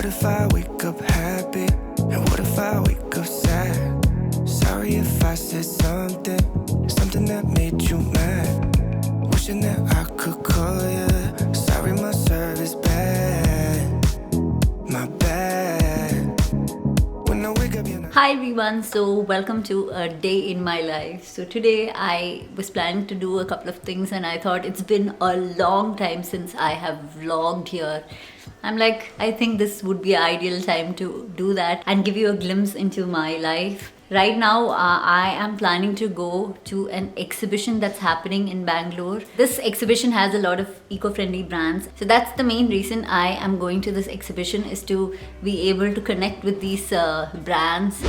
if I wake up happy? And what if I wake up sad? Sorry if I said something that made you mad. Wishing that I could call you. Sorry, my service bad. My bad. When I wake up, you're not. Hi everyone, so welcome to a day in my life. So today I was planning to do a couple of things and I thought it's been a long time since I have vlogged here. I'm like, I think this would be an ideal time to do that and give you a glimpse into my life. Right now, I am planning to go to an exhibition that's happening in Bangalore. This exhibition has a lot of eco-friendly brands. So that's the main reason I am going to this exhibition, is to be able to connect with these brands.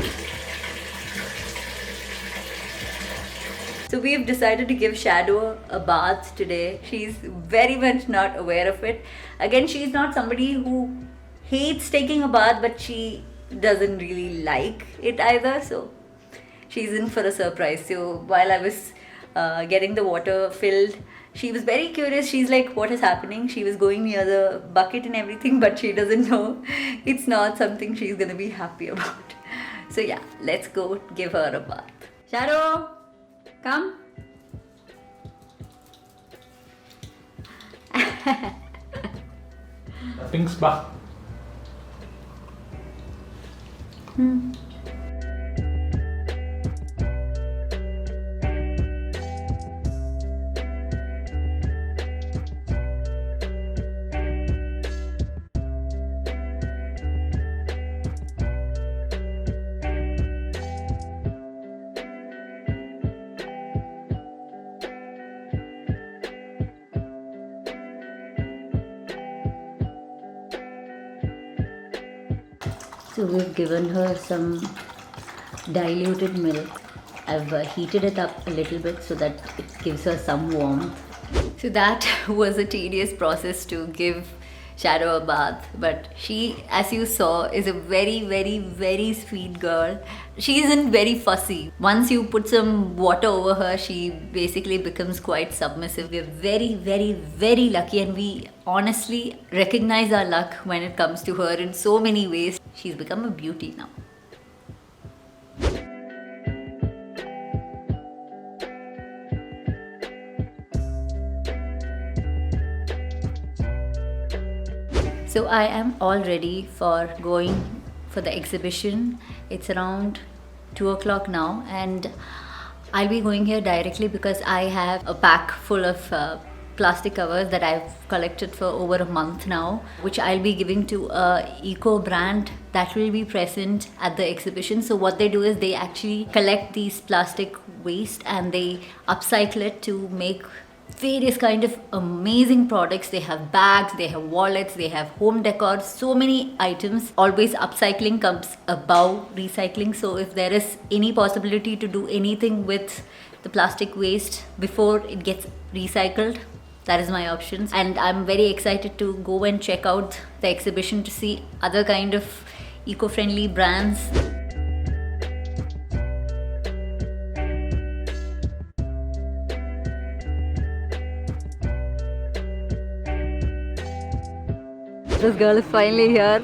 So we've decided to give Shadow a bath today. She's very much not aware of it. Again, she's not somebody who hates taking a bath, but she doesn't really like it either. So she's in for a surprise. So while I was getting the water filled, she was very curious. She's like, what is happening? She was going near the bucket and everything, but she doesn't know. It's not something she's gonna be happy about. So yeah, let's go give her a bath. Shadow! Come. Things back. So we've given her some diluted milk. I've heated it up a little bit so that it gives her some warmth. So that was a tedious process to give Shadow a bath, but she, as you saw, is a very, very, very sweet girl. She isn't very fussy. Once you put some water over her, she basically becomes quite submissive. We're very, very, very lucky, and we honestly recognize our luck when it comes to her in so many ways. She's become a beauty now. So I am all ready for going for the exhibition. It's around 2 o'clock now, and I'll be going here directly because I have a pack full of plastic covers that I've collected for over a month now, which I'll be giving to a eco brand that will be present at the exhibition. So what they do is they actually collect these plastic waste and they upcycle it to make various kind of amazing products. They have bags, they have wallets, they have home decor, so many items. Always upcycling comes above recycling. So if there is any possibility to do anything with the plastic waste before it gets recycled, that is my options. And I'm very excited to go and check out the exhibition to see other kind of eco-friendly brands. This girl is finally here.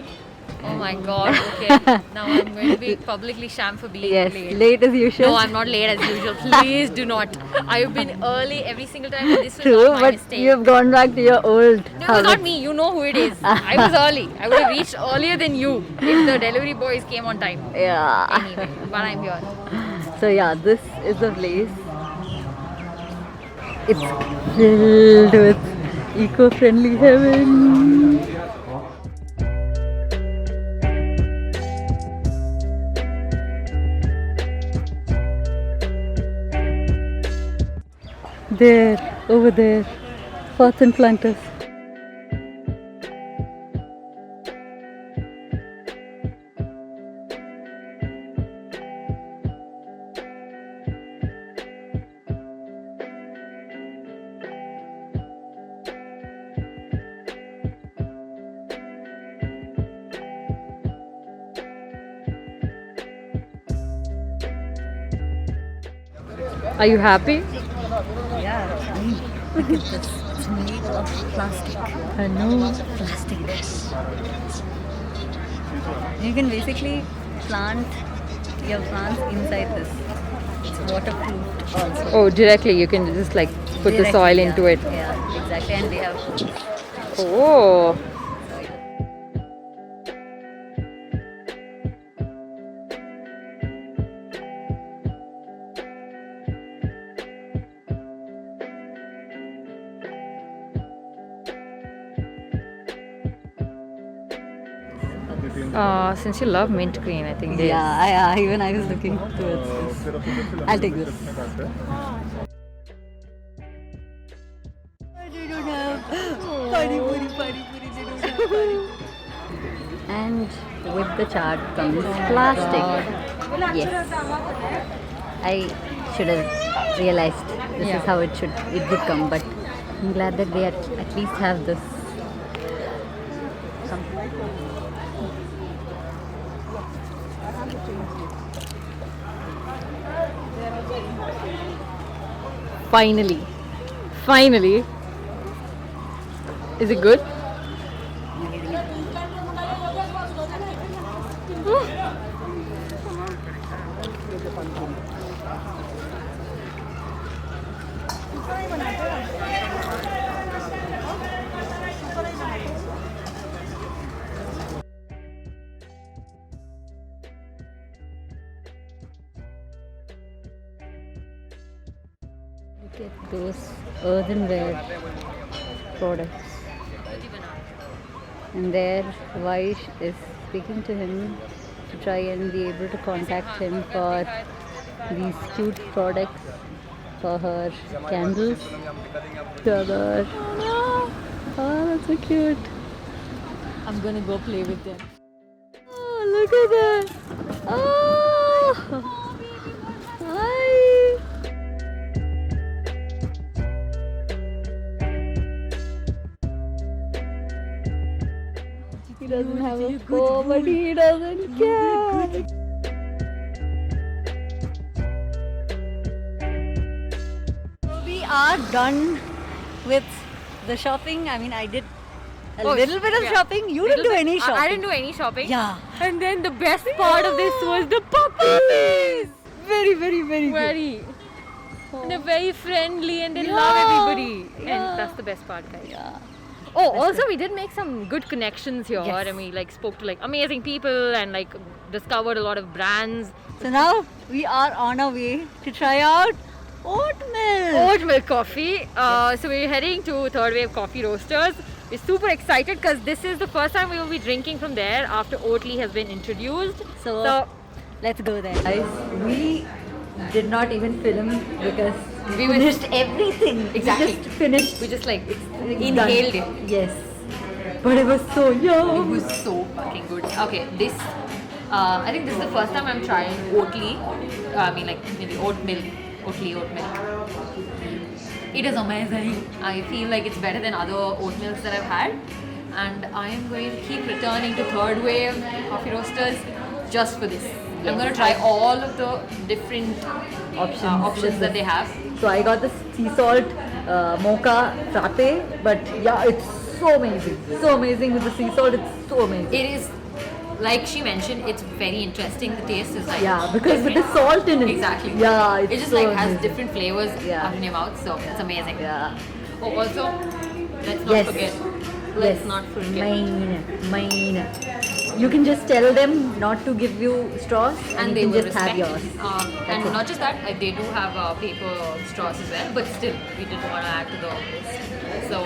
Oh my god, okay. Now I'm going to be publicly shamed for being late. Late as usual. No, I'm not late as usual. Please do not. I've been early every single time, and this was True, not my but mistake. you've gone back to your old No, it was not me. You know who it is. I was early. I would have reached earlier than you if the delivery boys came on time. Yeah. Anyway, but I'm here. So yeah, this is the place. It's filled with eco-friendly heaven. There, over there, pots and planters. Are you happy? Yeah. Look at this. It's made of plastic. I know. Plastic. You can basically plant your plants inside this. It's waterproof also. Oh, directly you can just like put the Directly, soil yeah. into it. Yeah, exactly. And they have. Oh. Since you love mint green, I think this. Yeah, even I was looking towards this. I'll take this. They don't have pani puri, they don't have pani puri. And with the chart comes plastic. Yes. I should have realized this is how it would come, but I'm glad that they at least have this. Finally. Is it good? Look at those earthenware products. And there Vaish is speaking to him to try and be able to contact him for these cute products for her candles. Oh no! Oh, that's so cute. I'm gonna go play with them. Oh, look at that! Oh! Hi! He doesn't have a phone, but he doesn't care. We are done with the shopping. I mean, I did a little bit of shopping. You didn't do any shopping. I didn't do any shopping. Yeah. And then the best part of this was the puppies. Very good. Very. And they're very friendly and they Yeah. love everybody. Yeah. And that's the best part, guys. Yeah. Oh, also we did make some good connections here, Yes. and we like spoke to like amazing people and like discovered a lot of brands. So now we are on our way to try out oat milk. Oat milk coffee. So we're heading to Third Wave Coffee Roasters. We're super excited because this is the first time we will be drinking from there after Oatly has been introduced. So let's go there. Guys, we did not even film because we finished everything. Exactly. We just finished. we just like It's inhaled done. it. Yes. But it was so yum. It was so fucking good. Okay, this I think this is the first time I'm trying Oatly. I mean like maybe oat milk. Oatly oat milk. It is amazing. I feel like it's better than other oat milks that I've had. And I am going to keep returning to Third Wave Coffee Roasters just for this. I'm going to try all of the different options that they have. So I got the sea salt mocha frappe, but yeah, it's so amazing. So amazing with the sea salt. It's so amazing. It is, like she mentioned, it's very interesting. The taste is like Yeah, because with the different. salt in it. Exactly. Yeah, it's It just so like has amazing. different flavors Yeah. out in your mouth, so it's amazing. Yeah. Oh, also, let's not forget. Let's not forget. Mine. You can just tell them not to give you straws, and they you will can just have respect yours. it. And it. not just that, they do have paper straws as well, but still, we didn't want to add to the list. So,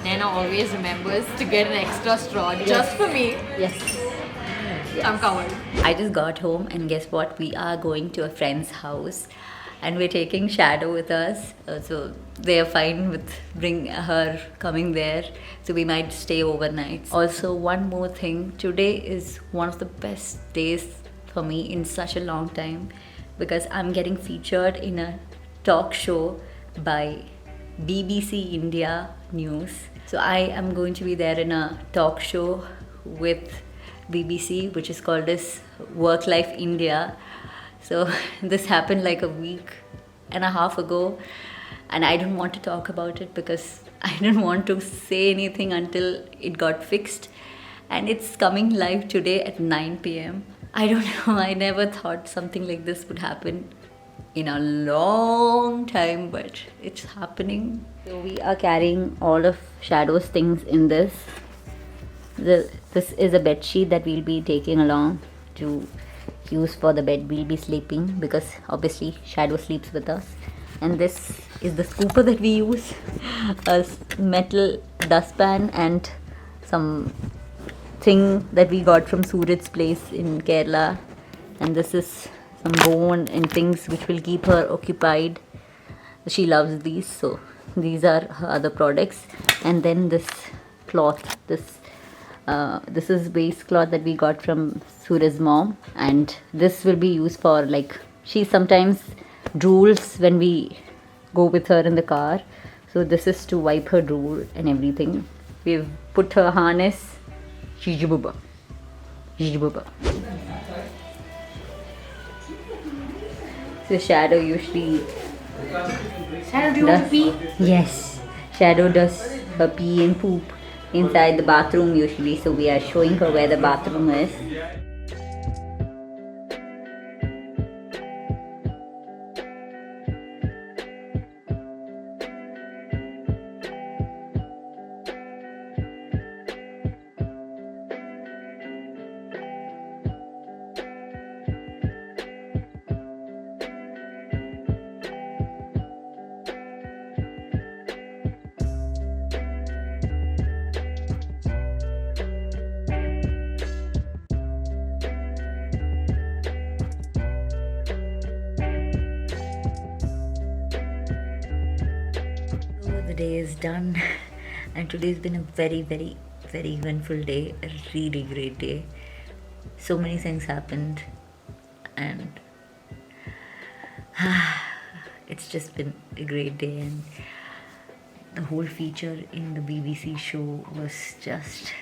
Nana always remembers to get an extra straw just for me. Yes. I'm covered. I just got home, and guess what? We are going to a friend's house, and we're taking Shadow with us. So they are fine with bring her coming there. So we might stay overnight. Also, one more thing. Today is one of the best days for me in such a long time because I'm getting featured in a talk show by BBC India News. So I am going to be there in a talk show with BBC, which is called as Work Life India. So this happened like a week and a half ago, and I didn't want to talk about it because I didn't want to say anything until it got fixed. and it's coming live today at 9 p.m. I don't know, I never thought something like this would happen in a long time, but it's happening. So we are carrying all of Shadow's things in this. This is a bed sheet that we'll be taking along to use for the bed we'll be sleeping, because obviously Shadow sleeps with us. And this is the scooper that we use, a metal dustpan and some thing that we got from Suraj's place in Kerala. And this is some bone and things which will keep her occupied. She loves these, so these are her other products. And then this cloth, this is waist cloth that we got from Suraj's mom, and this will be used for, like, she sometimes drools when we go with her in the car, so this is to wipe her drool and everything. We've put her harness. Jijibuba. So Shadow usually Shadow, do you want to pee? Yes, Shadow does her pee and poop inside the bathroom usually, so we are showing her where the bathroom is. The day is done, and today's been a very, very, very eventful day. A really great day. So many things happened, and it's just been a great day. And the whole feature in the BBC show was just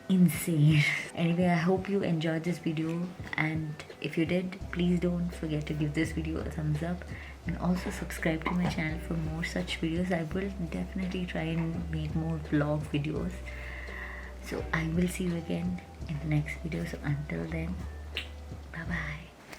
insane. Anyway, I hope you enjoyed this video, and if you did, please don't forget to give this video a thumbs up, and also subscribe to my channel for more such videos. I will definitely try and make more vlog videos. So I will see you again in the next video. So until then, bye bye.